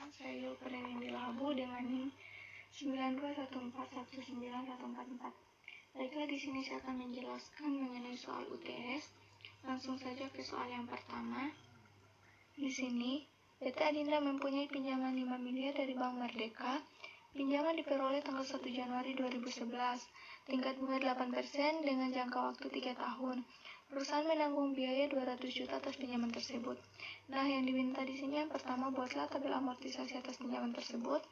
saya Yulprenindi Labu dengan NIM 92141944. Baiklah, di sini saya akan menjelaskan mengenai soal UTS. Langsung saja ke soal yang pertama. Di sini, PT Adinda mempunyai pinjaman 5 miliar dari Bank Merdeka. Pinjaman diperoleh tanggal 1 Januari 2011. Tingkat bunga 8% dengan jangka waktu 3 tahun. Perusahaan menanggung biaya 200 juta atas pinjaman tersebut. Nah, yang diminta di sini yang pertama, buatlah tabel amortisasi atas pinjaman tersebut.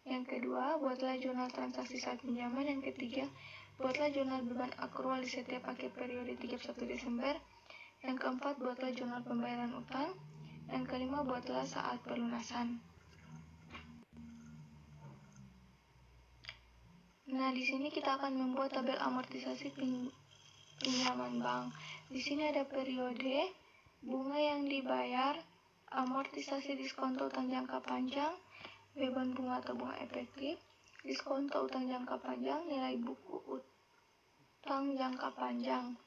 Yang kedua, buatlah jurnal transaksi saat pinjaman. Yang ketiga, buatlah jurnal beban akrual di setiap akhir periode 31 Desember. Yang keempat, buatlah jurnal pembayaran utang. Yang kelima, buatlah saat pelunasan. Nah, di sini kita akan membuat tabel amortisasi pinjaman bank. Di sini ada periode, bunga yang dibayar, amortisasi diskonto utang jangka panjang, beban bunga atau bunga efektif, diskonto utang jangka panjang, nilai buku utang jangka panjang.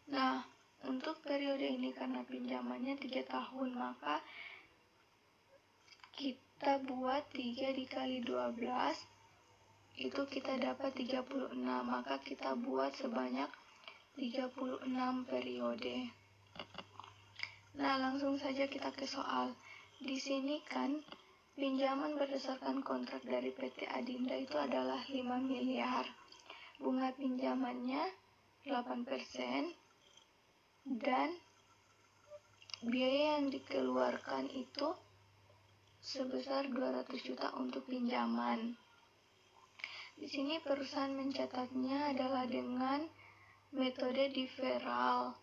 Nah, untuk periode ini karena pinjamannya 3 tahun, maka kita buat 3 dikali 12, itu kita dapat 36, maka kita buat sebanyak 36 periode. Nah, langsung saja kita ke soal. Di sini kan pinjaman berdasarkan kontrak dari PT Adinda itu adalah 5 miliar. Bunga pinjamannya 8% dan biaya yang dikeluarkan itu sebesar 200 juta untuk pinjaman. Di sini perusahaan mencatatnya adalah dengan metode deferral.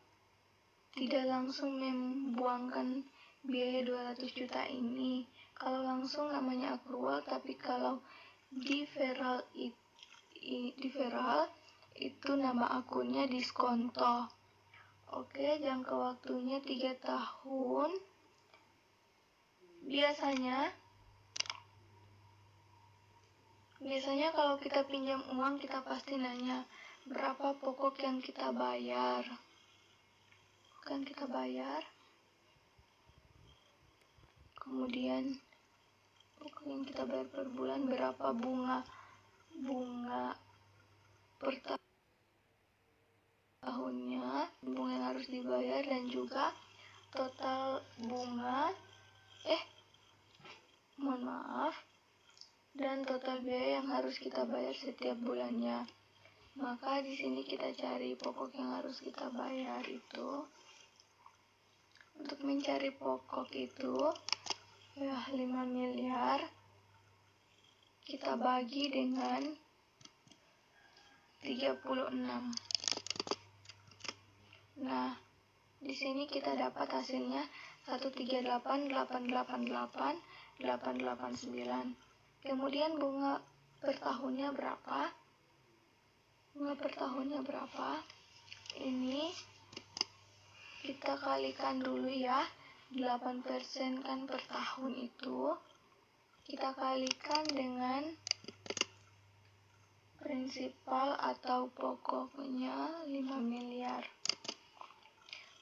Tidak langsung membuangkan biaya 200 juta ini. Kalau langsung namanya akrual, tapi kalau deferral itu nama akunnya diskonto. Oke, jangka waktunya 3 tahun. Biasanya kalau kita pinjam uang, kita pasti nanya berapa pokok yang kita bayar. Kan kita bayar. Kemudian pokok yang kita bayar per bulan, berapa bunga per tahunnya, bunga yang harus dibayar, dan juga total bunga dan total biaya yang harus kita bayar setiap bulannya. Maka di sini kita cari pokok yang harus kita bayar itu. Untuk mencari pokok itu 5 miliar kita bagi dengan 36. Nah, di sini kita dapat hasilnya 138.888.889. Kemudian bunga per tahunnya berapa? Ini kita kalikan dulu ya. 8% kan per tahun itu. Kita kalikan dengan prinsipal atau pokoknya 5 miliar.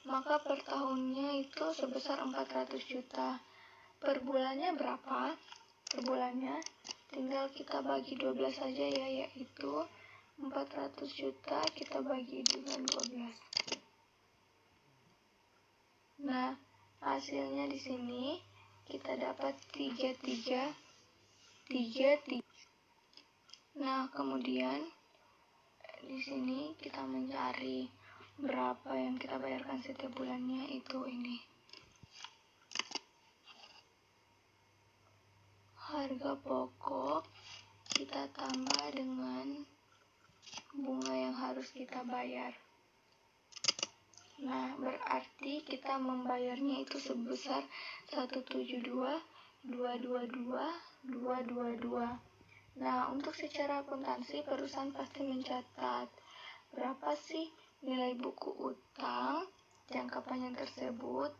Maka per tahunnya itu sebesar 400 juta. Per bulannya berapa? Per bulannya tinggal kita bagi 12 saja ya, yaitu 400 juta kita bagi dengan 12. Nah, hasilnya di sini kita dapat 33. Nah, kemudian di sini kita mencari berapa yang kita bayarkan setiap bulannya, itu ini. Harga pokok kita tambah dengan bunga yang harus kita bayar. Nah, berarti kita membayarnya itu sebesar 172.222.222. Nah, untuk secara akuntansi perusahaan pasti mencatat berapa sih nilai buku utang jangka panjang tersebut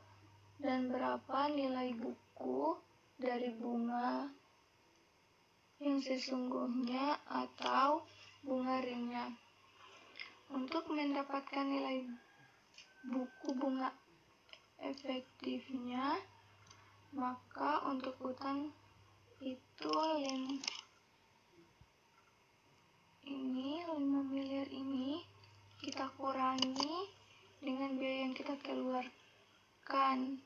dan berapa nilai buku dari bunga yang sesungguhnya atau bunga realnya. Untuk mendapatkan nilai buku bunga efektifnya, Maka untuk utang itu 5 miliar ini kita kurangi dengan biaya yang kita keluarkan.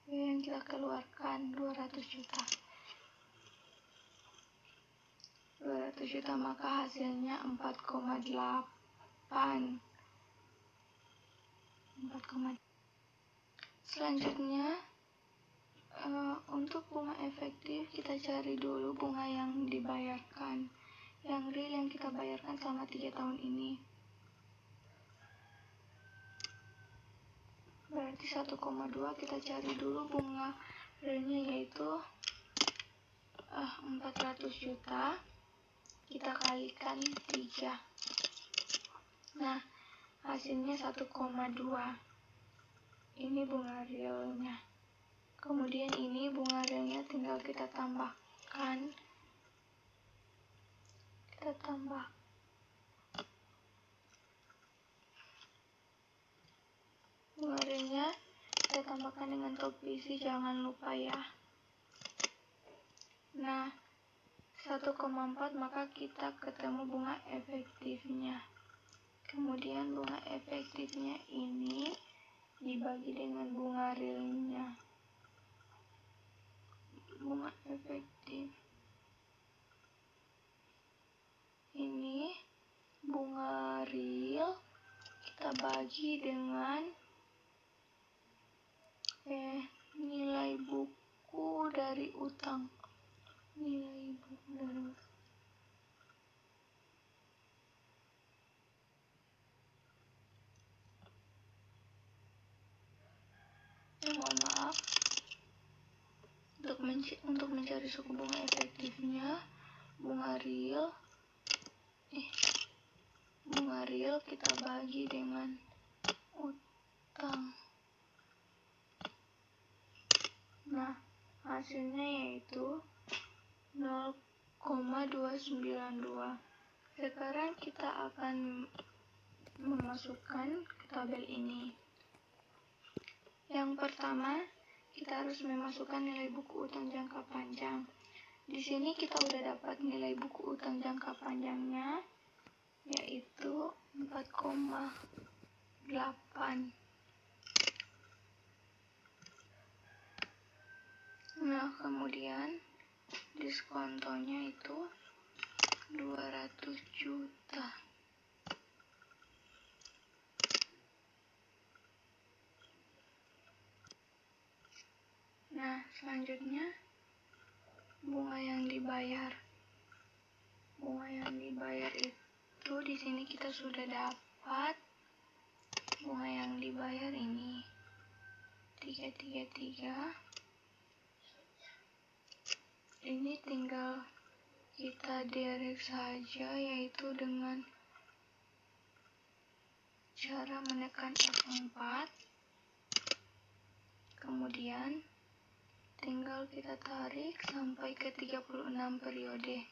Biaya yang kita keluarkan 200 juta. 200 juta, maka hasilnya 4,8. Selanjutnya, untuk bunga efektif kita cari dulu bunga yang dibayarkan, yang real yang kita bayarkan selama 3 tahun ini. Berarti 1,2 kita cari dulu bunga realnya, yaitu 400 juta kita kalikan 3. Nah, hasilnya 1,2. Ini bunga realnya. Kemudian ini bunga realnya tinggal kita tambahkan. Bunga realnya kita tambahkan dengan topisi, jangan lupa ya. Nah, 1,4, maka kita ketemu bunga efektifnya. Kemudian bunga efektifnya ini dibagi dengan bunga realnya. Bunga efektif ini, bunga real kita bagi dengan nilai buku dari utang. Mohon maaf, untuk mencari suku bunga efektifnya, bunga real kita bagi dengan utang. Nah, hasilnya yaitu 0,292. Sekarang kita akan memasukkan ke tabel ini. Yang pertama, kita harus memasukkan nilai buku utang jangka panjang. Di sini kita udah dapat nilai buku utang jangka panjangnya, yaitu 4,8. Nah, kemudian diskontonya itu 200 juta. Nah, selanjutnya bunga yang dibayar. Bunga yang dibayar itu di sini kita sudah dapat bunga yang dibayar ini 333. Ini tinggal kita direct saja, yaitu dengan cara menekan F4. Kemudian tinggal kita tarik sampai ke 36 periode.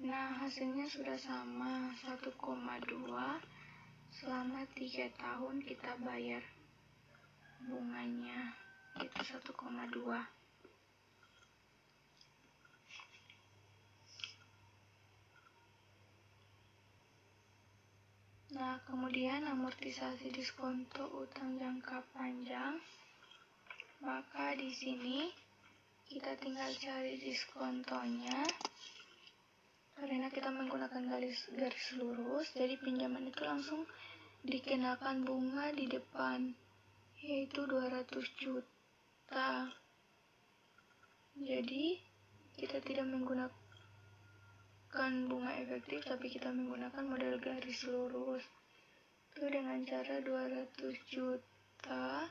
Nah, hasilnya sudah sama, 1,2 selama 3 tahun kita bayar bunganya, itu 1,2. Nah, kemudian amortisasi diskonto utang jangka panjang. Maka di sini kita tinggal cari diskontonya. Karena kita menggunakan garis lurus, jadi pinjaman itu langsung dikenakan bunga di depan, yaitu 200 juta. Jadi kita tidak menggunakan bunga efektif, tapi kita menggunakan model garis lurus. Itu dengan cara 200 juta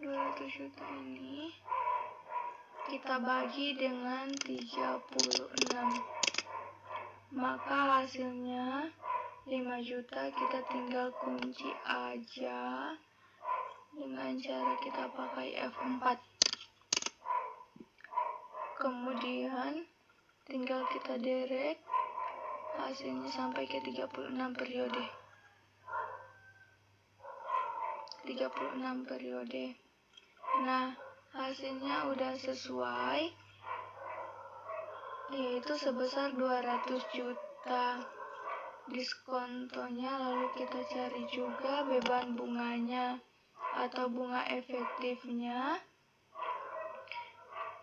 200 juta ini kita bagi dengan 36. Maka hasilnya 5 juta, kita tinggal kunci aja dengan cara kita pakai F4. Kemudian tinggal kita derek hasilnya sampai ke 36 periode. 36 periode. Nah, hasilnya udah sesuai, yaitu sebesar 200 juta. Diskontonya lalu kita cari juga beban bunganya atau bunga efektifnya.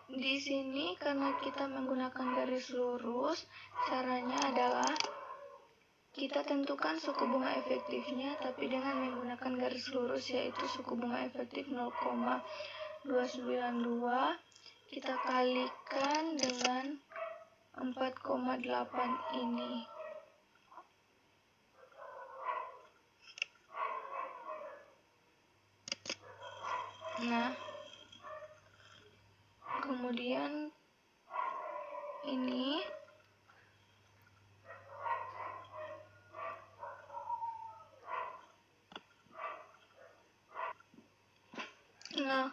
Di sini karena kita menggunakan garis lurus, caranya adalah kita tentukan suku bunga efektifnya tapi dengan menggunakan garis lurus, yaitu suku bunga efektif 0,292 kita kalikan dengan 4,8 ini. Nah, kemudian ini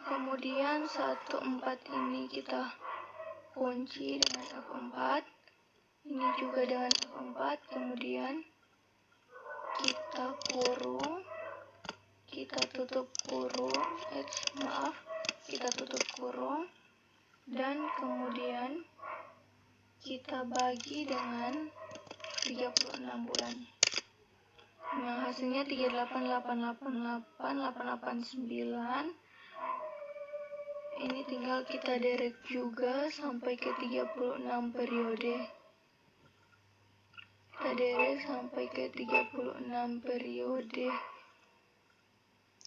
kemudian 14 ini kita kunci dengan F4, ini juga dengan F4, kemudian kita kurung, kita tutup kurung, kita tutup kurung, dan kemudian kita bagi dengan 36 bulan. Nah, hasilnya 38,888,889. Ini tinggal kita derek juga sampai ke 36 periode. Kita derek sampai ke 36 periode.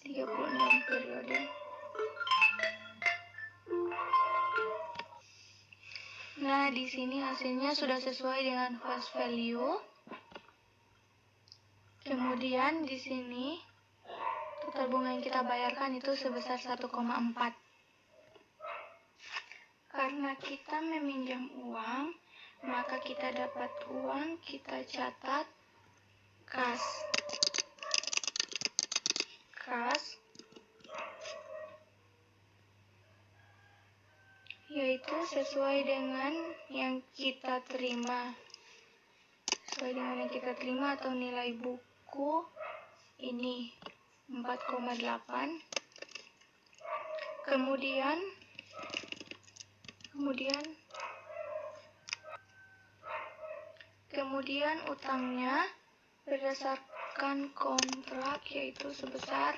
36 periode. Nah, di sini hasilnya sudah sesuai dengan face value. Kemudian di sini total bunga yang kita bayarkan itu sebesar 1,4. Karena kita meminjam uang, maka kita dapat uang, kita catat kas, yaitu sesuai dengan yang kita terima. Sesuai dengan yang kita terima atau nilai buku ini 4,8. Kemudian utangnya berdasarkan kontrak yaitu sebesar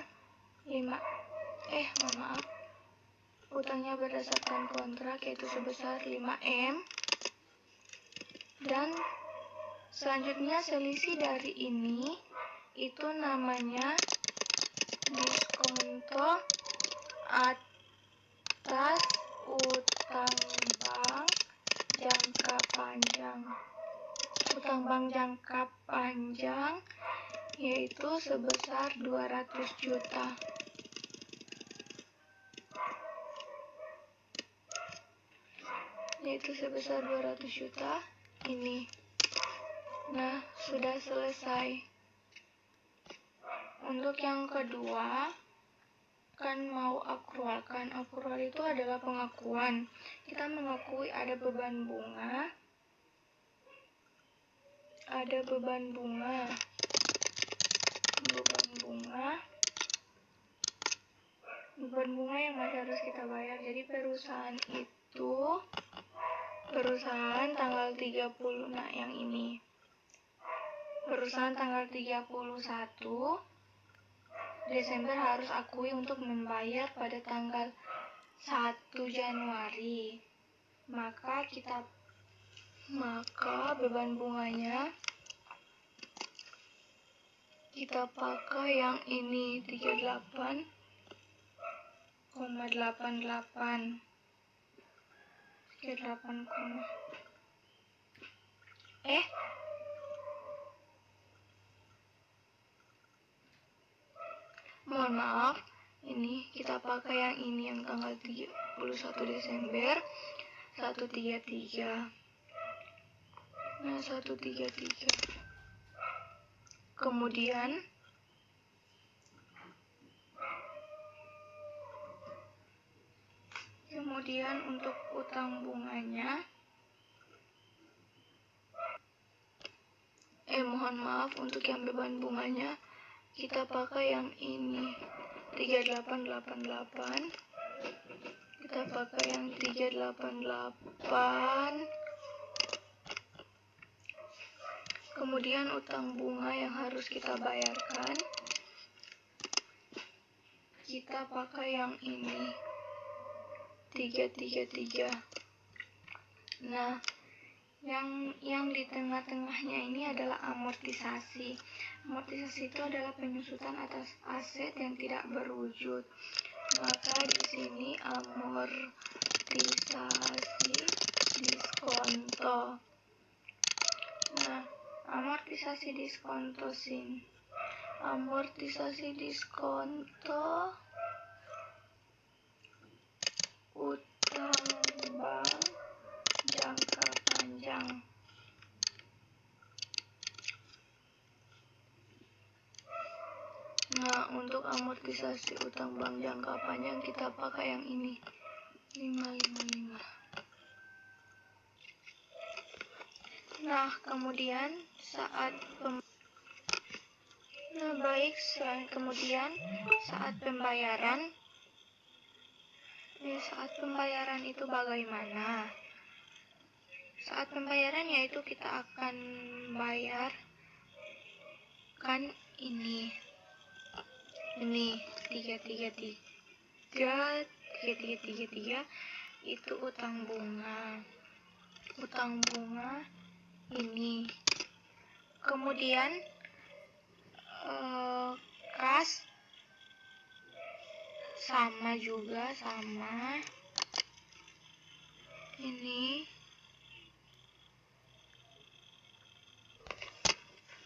utangnya berdasarkan kontrak yaitu sebesar 5M. Dan selanjutnya selisih dari ini itu namanya diskonto atas utang bank jangka panjang. Utang bank jangka panjang yaitu sebesar 200 juta. Yaitu sebesar 200 juta ini. Nah, sudah selesai. Untuk yang kedua, kan mau akrual. Akrual itu adalah pengakuan. Kita mengakui ada beban bunga. Beban bunga yang masih harus kita bayar. Jadi perusahaan tanggal 30, nah yang ini. Perusahaan tanggal 31 Desember harus akui untuk membayar pada tanggal 1 Januari. Maka beban bunganya kita pakai yang ini 38,88. Mohon maaf, ini kita pakai yang ini yang tanggal 31 Desember 133. Nah, 133. Kemudian Kemudian untuk utang bunganya, mohon maaf, untuk yang beban bunganya kita pakai yang ini 3888. Kita pakai yang 388. Kemudian utang bunga yang harus kita bayarkan, kita pakai yang ini 333. Nah, yang di tengah-tengahnya ini adalah amortisasi. Amortisasi itu adalah penyusutan atas aset yang tidak berwujud. Maka di sini amortisasi diskonto. Nah, amortisasi diskonto utang bank jangka panjang. Nah, untuk amortisasi utang bank jangka panjang kita pakai yang ini 555. Nah, kemudian saat pembayaran itu bagaimana? Saat pembayaran yaitu kita akan bayar kan ini 333 itu utang bunga ini. Kemudian kas sama ini.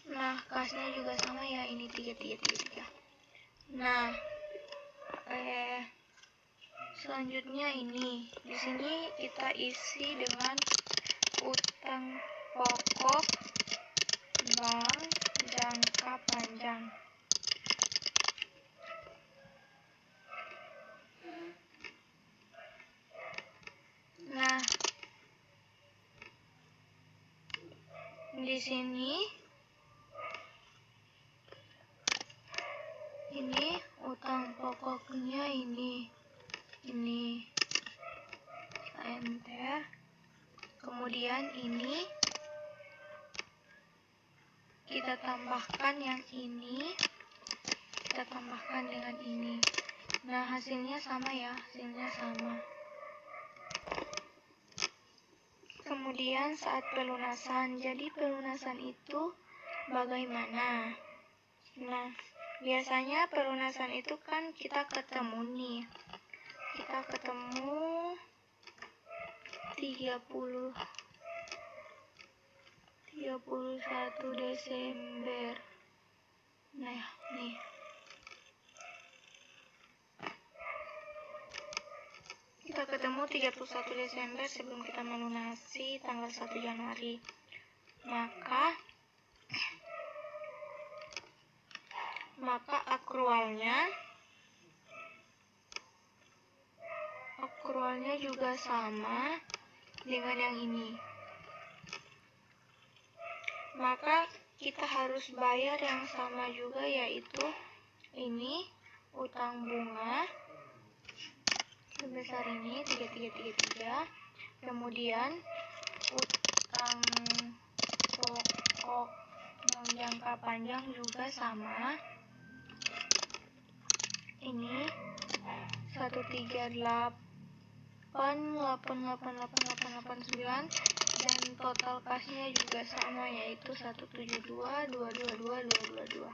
Nah, kasnya juga sama ya, ini 333. Nah, selanjutnya ini di sini kita isi dengan utang pokok bank jangka panjang. Nah, di sini ini utang pokoknya ini enter. Kemudian ini kita tambahkan yang ini, kita tambahkan dengan ini. Nah, hasilnya sama ya, Kemudian saat pelunasan, jadi pelunasan itu bagaimana? Nah, biasanya pelunasan itu kan kita ketemu nih, 31 Desember. Nah, nih. Kita ketemu 31 Desember sebelum kita melunasi tanggal 1 Januari. Maka akrualnya juga sama dengan yang ini. Maka kita harus bayar yang sama juga, yaitu ini utang bunga sebesar ini 3333. Kemudian utang pokok jangka panjang juga sama, ini 138888889, dan total kasnya juga sama, yaitu 172222222.